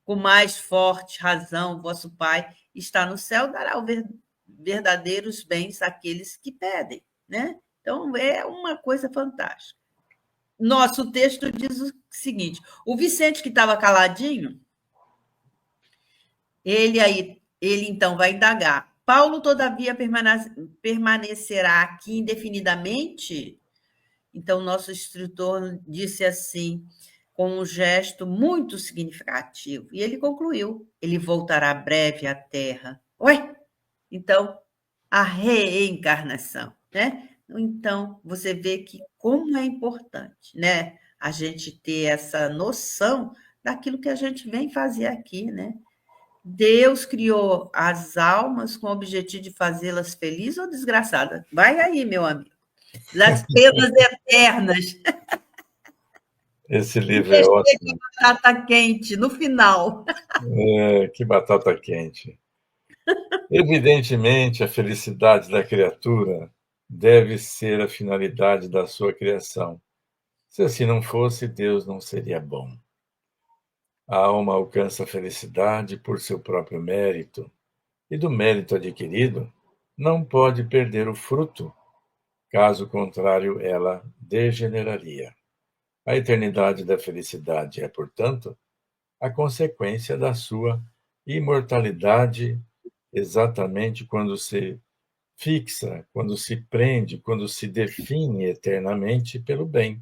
com mais forte razão, vosso Pai está no céu, dará verdadeiros bens àqueles que pedem, né? Então, é uma coisa fantástica. Nosso texto diz o seguinte: o Vicente, que estava caladinho, ele então vai indagar. Paulo, todavia, permanecerá aqui indefinidamente? Então, nosso instrutor disse assim, com um gesto muito significativo, e ele concluiu: ele voltará breve à Terra. Então, a reencarnação, né? Então, você vê que como é importante, né? A gente ter essa noção daquilo que a gente vem fazer aqui, né? Deus criou as almas com o objetivo de fazê-las felizes ou desgraçadas? Vai aí, meu amigo. Das penas eternas. Esse E livro é recheio ótimo. de batata quente no final. Que batata quente. Evidentemente, a felicidade da criatura deve ser a finalidade da sua criação. Se assim não fosse, Deus não seria bom. A alma alcança a felicidade por seu próprio mérito, e do mérito adquirido não pode perder o fruto, caso contrário, ela degeneraria. A eternidade da felicidade é, portanto, a consequência da sua imortalidade, exatamente quando se fixa, quando se prende, quando se define eternamente pelo bem.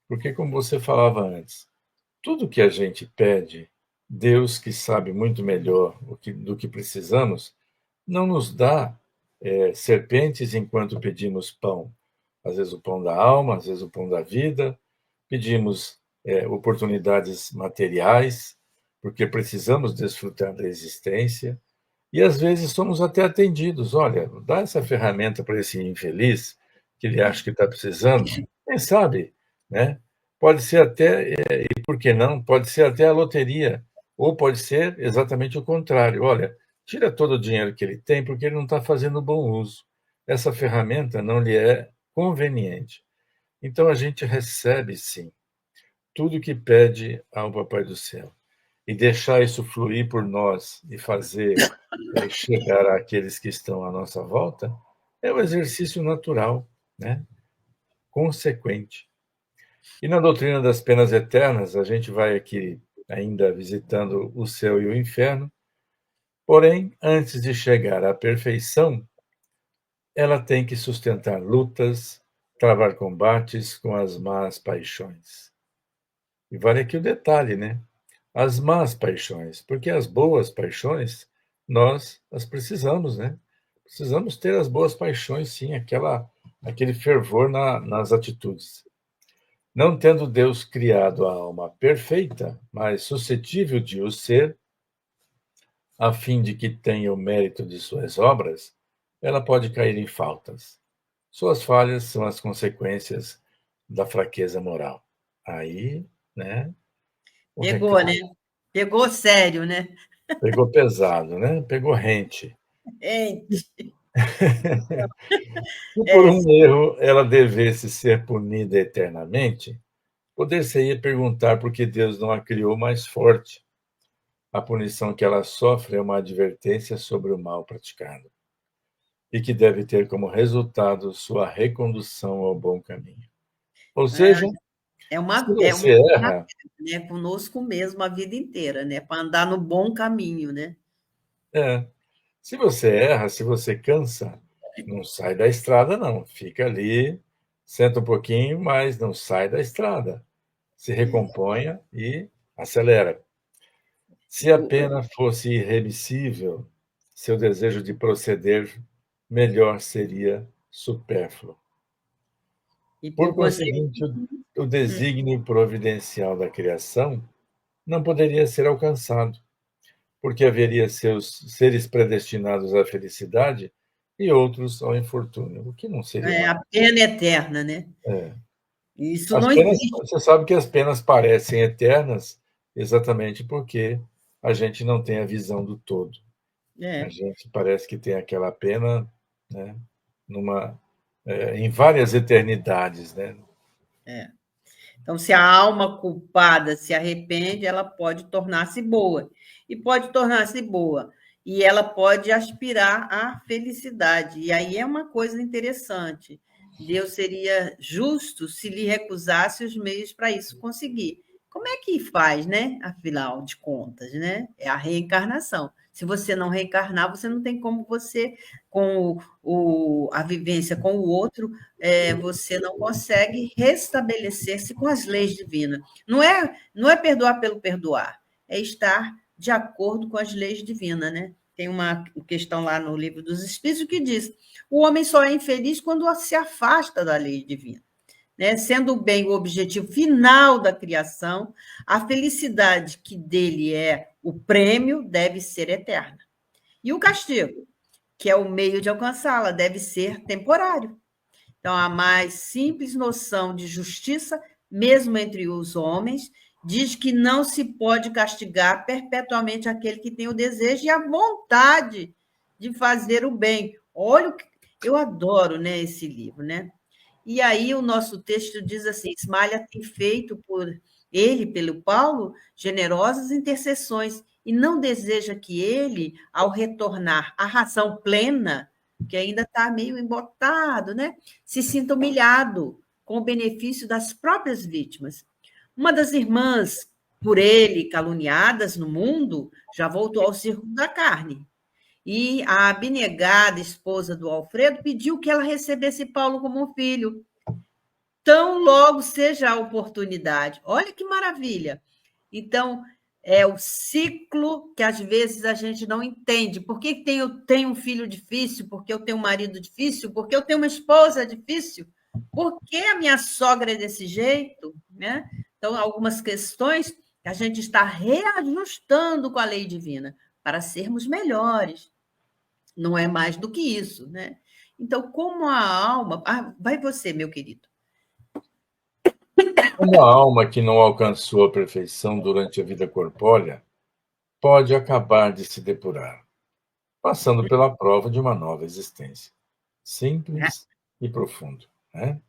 Porque, como você falava antes, tudo que a gente pede, Deus, que sabe muito melhor do que precisamos, não nos dá serpentes enquanto pedimos pão. Às vezes o pão da alma, às vezes o pão da vida. Pedimos oportunidades materiais, porque precisamos desfrutar da existência. E às vezes somos até atendidos. Olha, dá essa ferramenta para esse infeliz que ele acha que está precisando. Quem sabe, né? Pode ser até, e por que não? Pode ser até a loteria, ou pode ser exatamente o contrário. Olha, tira todo o dinheiro que ele tem porque ele não está fazendo bom uso. Essa ferramenta não lhe é conveniente. Então a gente recebe, sim, tudo que pede ao Papai do Céu e deixar isso fluir por nós e fazer chegar àqueles que estão à nossa volta é o exercício natural, né? Consequente. E na doutrina das penas eternas, a gente vai aqui ainda visitando o céu e o inferno, porém, antes de chegar à perfeição, ela tem que sustentar lutas, travar combates com as más paixões. E vale aqui o detalhe, né? As más paixões, porque as boas paixões, nós as precisamos, né? Precisamos ter as boas paixões, sim, aquele fervor nas atitudes. Não tendo Deus criado a alma perfeita, mas suscetível de o ser, a fim de que tenha o mérito de suas obras, ela pode cair em faltas. Suas falhas são as consequências da fraqueza moral. Aí, né, o Pegou, né? recado Pegou sério, né? pegou pesado, né? Pegou rente. Gente, Se por é, um erro ela devesse ser punida eternamente, poder-se-ia perguntar por que Deus não a criou mais forte. A punição que ela sofre é uma advertência sobre o mal praticado e que deve ter como resultado sua recondução ao bom caminho. Ou seja, se é uma você erra, né, conosco mesmo a vida inteira, né? Para andar no bom caminho, né? é, se você erra, se você cansa, não sai da estrada, não. Fica ali, senta um pouquinho, mas não sai da estrada. Se recomponha e acelera. Se a pena fosse irremissível, seu desejo de proceder melhor seria supérfluo. E Por por conseguinte, conseguinte, o desígnio providencial da criação não poderia ser alcançado, porque haveria seres predestinados à felicidade e outros ao infortúnio, o que não seria é uma. a pena eterna, né? É. Isso As não penas, existe. você sabe que as penas parecem eternas exatamente porque a gente não tem a visão do todo. A É, gente parece que tem aquela pena, né, numa, em várias eternidades, né? é. Então, se a alma culpada se arrepende, ela pode tornar-se boa. E pode tornar-se boa. E ela pode aspirar à felicidade. E aí é uma coisa interessante. Deus seria justo se lhe recusasse os meios para isso conseguir. Como é que faz, né? Afinal de contas, né? É a reencarnação. Se você não reencarnar, você não tem como você, com a vivência com o outro, você não consegue restabelecer-se com as leis divinas. Não é perdoar pelo perdoar, é estar de acordo com as leis divinas, né? Tem uma questão lá no livro dos Espíritos que diz: o homem só é infeliz quando se afasta da lei divina. Né? Sendo o bem o objetivo final da criação, a felicidade que dele é o prêmio deve ser eterna. E o castigo, que é o meio de alcançá-la, deve ser temporário. Então, a mais simples noção de justiça mesmo entre os homens, diz que não se pode castigar perpetuamente aquele que tem o desejo e a vontade de fazer o bem. Olha, eu adoro, né, esse livro, né? E aí o nosso texto diz assim: Ismalha tem feito por ele, pelo Paulo, generosas intercessões, e não deseja que ele, ao retornar à razão plena, que ainda está meio embotado, né, se sinta humilhado com o benefício das próprias vítimas. Uma das irmãs, por ele caluniadas no mundo, já voltou ao círculo da carne. E a abnegada esposa do Alfredo pediu que ela recebesse Paulo como um filho. Tão logo seja a oportunidade. Olha que maravilha. Então, é o ciclo que às vezes a gente não entende. Por que tenho um filho difícil? Por que eu tenho um marido difícil? Por que eu tenho uma esposa difícil? Por que a minha sogra é desse jeito? Né? Então, algumas questões que a gente está reajustando com a lei divina para sermos melhores. Não é mais do que isso, né? Então, como a alma... vai você, meu querido. Uma alma que não alcançou a perfeição durante a vida corpórea pode acabar de se depurar, passando pela prova de uma nova existência, simples e profundo, né?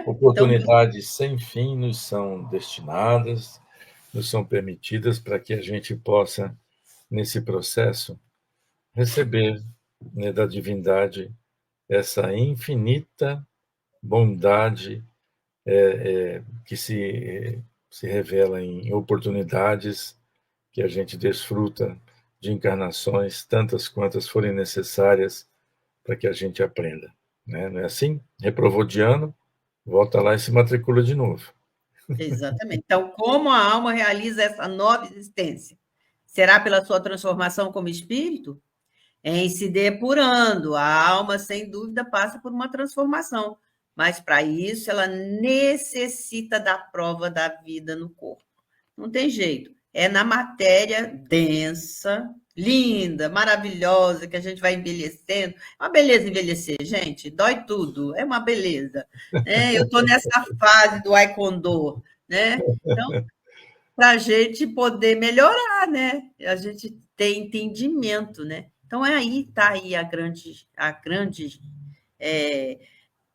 Oportunidades sem fim nos são destinadas, nos são permitidas para que a gente possa, nesse processo, receber, né, da divindade essa infinita bondade que se revela em oportunidades que a gente desfruta de encarnações, tantas quantas forem necessárias para que a gente aprenda. Né? Não é assim? Reprovou de ano, volta lá e se matricula de novo. Exatamente. Então, como a alma realiza essa nova existência? Será pela sua transformação como espírito? Em se depurando, a alma, sem dúvida, passa por uma transformação, mas para isso ela necessita da prova da vida no corpo. Não tem jeito. É na matéria densa, linda, maravilhosa, que a gente vai envelhecendo. É uma beleza envelhecer, gente. Dói tudo. É uma beleza. Eu estou nessa fase do Aikido, né? Então, para a gente poder melhorar, né? A gente ter entendimento, né? Então, aí está aí a grande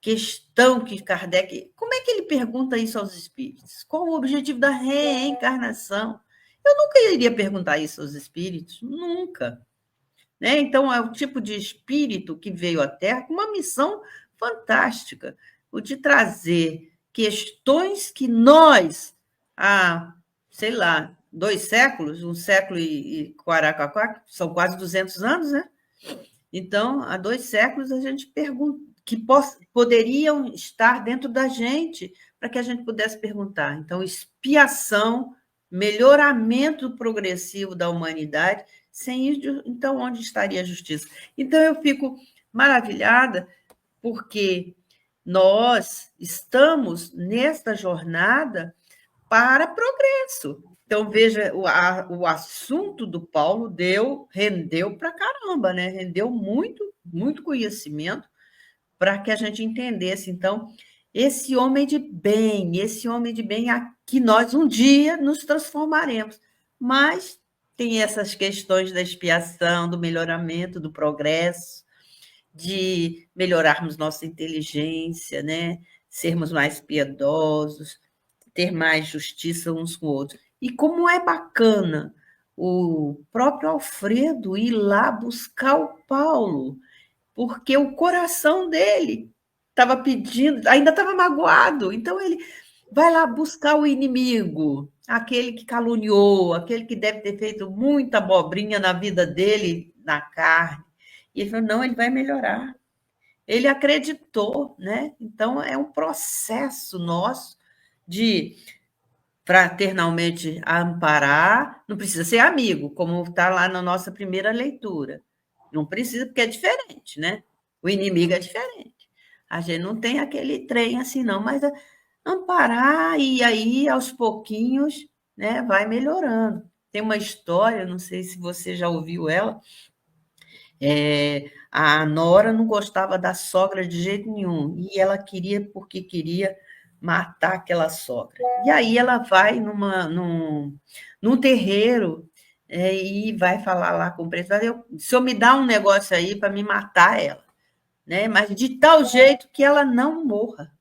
questão que Kardec... Como é que ele pergunta isso aos espíritos? Qual o objetivo da reencarnação? Eu nunca iria perguntar isso aos espíritos, nunca. Né? Então, é o tipo de espírito que veio à Terra com uma missão fantástica, o de trazer questões que nós, há, sei lá, 2 séculos, 1 século e quaraquacá, são quase 200 anos, né? Então, há 2 séculos a gente pergunta, que poderiam estar dentro da gente, para que a gente pudesse perguntar. Então, expiação, melhoramento progressivo da humanidade, sem isso, então, onde estaria a justiça? Então, eu fico maravilhada, porque nós estamos nesta jornada para progresso. Então, veja, o assunto do Paulo rendeu para caramba, né? Rendeu muito, muito conhecimento para que a gente entendesse. Então, esse homem de bem a que nós um dia nos transformaremos. Mas tem essas questões da expiação, do melhoramento, do progresso, de melhorarmos nossa inteligência, né? Sermos mais piedosos, ter mais justiça uns com os outros. E como é bacana o próprio Alfredo ir lá buscar o Paulo, porque o coração dele estava pedindo, ainda estava magoado, então ele vai lá buscar o inimigo, aquele que caluniou, aquele que deve ter feito muita abobrinha na vida dele, na carne. E ele falou, não, ele vai melhorar. Ele acreditou, né? Então, é um processo nosso de fraternalmente amparar, não precisa ser amigo, como está lá na nossa primeira leitura. Não precisa, porque é diferente, né? O inimigo é diferente. A gente não tem aquele trem assim, não, mas amparar e aí, aos pouquinhos, né, vai melhorando. Tem uma história, não sei se você já ouviu ela, a nora não gostava da sogra de jeito nenhum, e ela queria, porque queria, matar aquela sogra. E aí ela vai num terreiro e vai falar lá com o preto, o senhor me dá um negócio aí para me matar ela, né? Mas de tal jeito que ela não morra.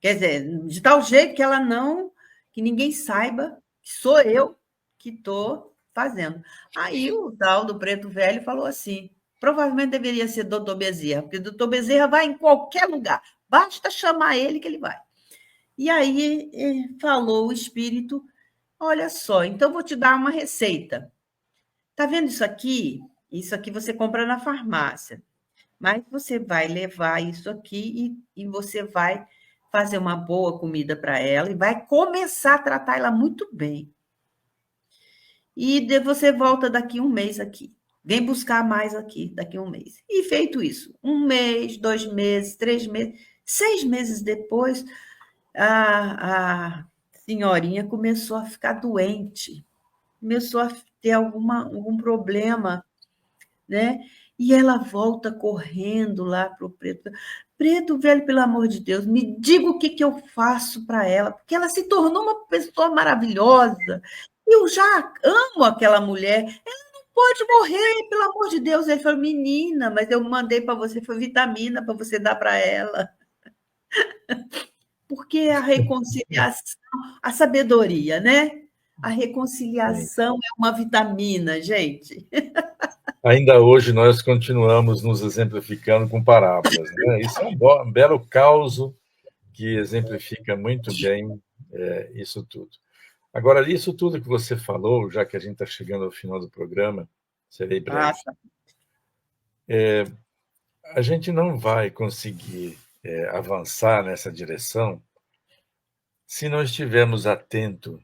Quer dizer, de tal jeito que ela não, que ninguém saiba que sou eu que estou fazendo. Aí o tal do preto velho falou assim, provavelmente deveria ser doutor Bezerra, porque doutor Bezerra vai em qualquer lugar, basta chamar ele que ele vai. E aí falou o espírito, olha só, então vou te dar uma receita. Tá vendo isso aqui? Isso aqui você compra na farmácia. Mas você vai levar isso aqui e você vai fazer uma boa comida para ela e vai começar a tratar ela muito bem. E você volta daqui um mês aqui. Vem buscar mais aqui daqui um mês. E feito isso, 1 mês, 2 meses, 3 meses, 6 meses depois, a senhorinha começou a ficar doente, começou a ter algum problema, né? E ela volta correndo lá para o preto. Preto velho, pelo amor de Deus, me diga o que eu faço para ela, porque ela se tornou uma pessoa maravilhosa. Eu já amo aquela mulher. Ela não pode morrer, pelo amor de Deus. Ele falou, menina, mas eu mandei para você, foi vitamina para você dar para ela. Porque a reconciliação, a sabedoria, né? A reconciliação é uma vitamina, gente. Ainda hoje nós continuamos nos exemplificando com parábolas, né? Isso é um belo causo que exemplifica muito bem isso tudo. Agora, isso tudo que você falou, já que a gente está chegando ao final do programa, serei breve. A gente não vai conseguir avançar nessa direção se não estivermos atentos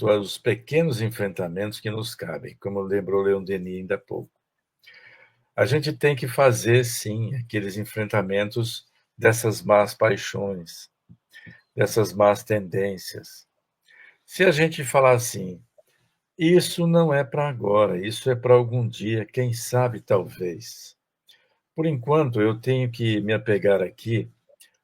aos pequenos enfrentamentos que nos cabem, como lembrou Leon Denis ainda há pouco. A gente tem que fazer, sim, aqueles enfrentamentos dessas más paixões, dessas más tendências. Se a gente falar assim, isso não é para agora, isso é para algum dia, quem sabe, talvez. Por enquanto, eu tenho que me apegar aqui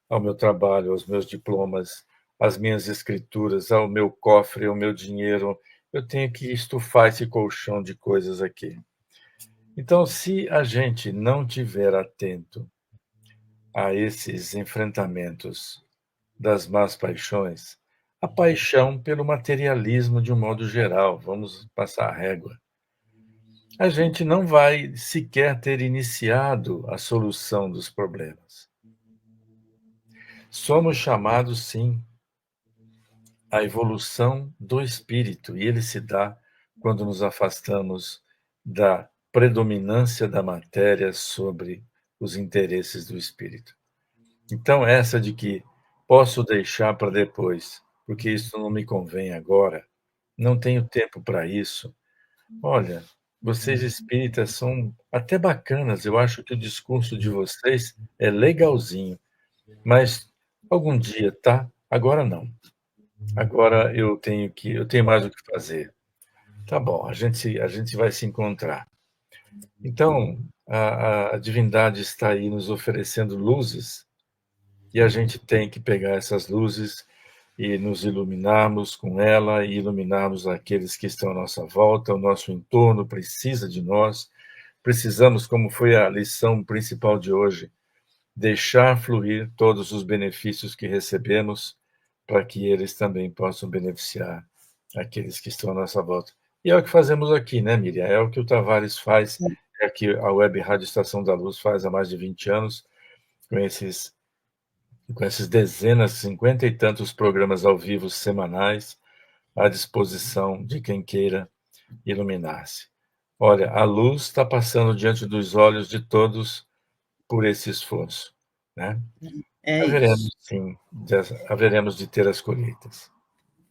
ao meu trabalho, aos meus diplomas, às minhas escrituras, ao meu cofre, ao meu dinheiro. Eu tenho que estufar esse colchão de coisas aqui. Então, se a gente não tiver atento a esses enfrentamentos das más paixões, a paixão pelo materialismo de um modo geral, vamos passar a régua, a gente não vai sequer ter iniciado a solução dos problemas. Somos chamados, sim, à evolução do espírito, e ele se dá quando nos afastamos da predominância da matéria sobre os interesses do espírito. Então, essa de que posso deixar para depois, porque isso não me convém agora, não tenho tempo para isso. Olha, vocês espíritas são até bacanas, eu acho que o discurso de vocês é legalzinho, mas algum dia, tá? Agora não. Agora eu tenho mais o que fazer. Tá bom, a gente vai se encontrar. Então, a divindade está aí nos oferecendo luzes e a gente tem que pegar essas luzes e nos iluminarmos com ela e iluminarmos aqueles que estão à nossa volta, o nosso entorno precisa de nós. Precisamos, como foi a lição principal de hoje, deixar fluir todos os benefícios que recebemos para que eles também possam beneficiar aqueles que estão à nossa volta. E é o que fazemos aqui, né, Miriam? É o que o Tavares faz, é o que a Web Rádio Estação da Luz faz há mais de 20 anos, com esses dezenas, 50 e tantos programas ao vivo semanais à disposição de quem queira iluminar-se. Olha, a luz está passando diante dos olhos de todos por esse esforço, né? Haveremos de ter as colheitas.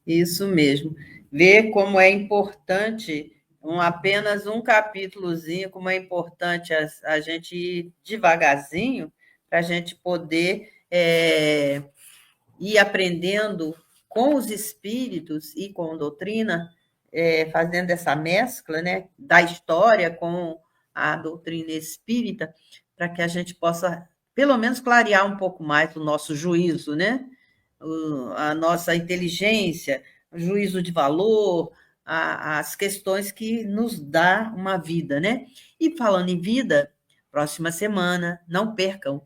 Isso mesmo. Ver como é importante, apenas um capítulozinho, como é importante a gente ir devagarzinho para a gente poder ir aprendendo com os espíritos e com a doutrina, fazendo essa mescla, né, da história com a doutrina espírita, para que a gente possa, pelo menos, clarear um pouco mais o nosso juízo, né? a nossa inteligência, o juízo de valor, as questões que nos dá uma vida, né? E falando em vida, próxima semana, não percam,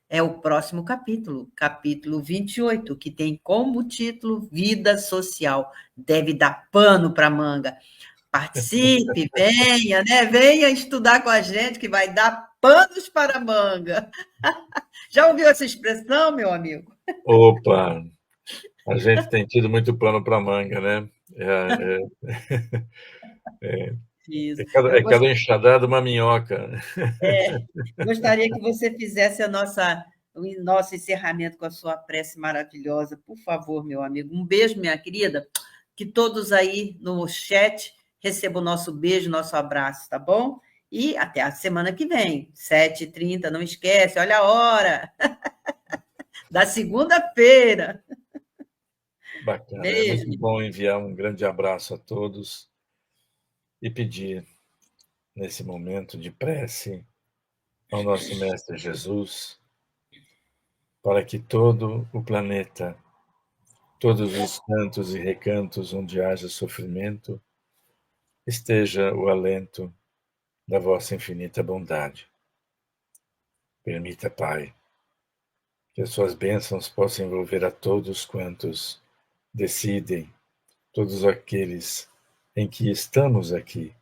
é o próximo capítulo, capítulo 28, que tem como título Vida Social. Deve dar pano para manga. Participe, venha, né? Venha estudar com a gente, que vai dar panos para a manga. Já ouviu essa expressão, meu amigo? Opa, a gente tem tido muito pano para manga, né? É, Isso. é cada enxadada uma minhoca. Gostaria que você fizesse o nosso encerramento com a sua prece maravilhosa, por favor, meu amigo. Um beijo, minha querida. Que todos aí no chat recebam o nosso beijo, nosso abraço, tá bom? E até a semana que vem, 7h30, não esquece, olha a hora, da segunda-feira. Bacana, é Beijo. muito bom enviar um grande abraço a todos e pedir, nesse momento de prece, ao nosso Mestre Jesus, para que todo o planeta, todos os cantos e recantos onde haja sofrimento, esteja o alento da vossa infinita bondade. Permita, Pai, que as suas bênçãos possam envolver a todos quantos decidem, todos aqueles em que estamos aqui,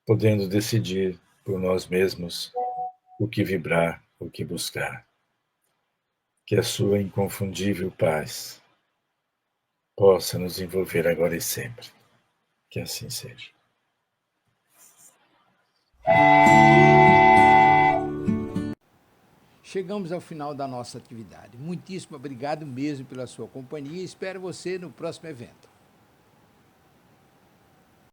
podendo decidir por nós mesmos o que vibrar, o que buscar. Que a sua inconfundível paz possa nos envolver agora e sempre. Que assim seja. Chegamos ao final da nossa atividade. Muitíssimo obrigado mesmo pela sua companhia e espero você no próximo evento.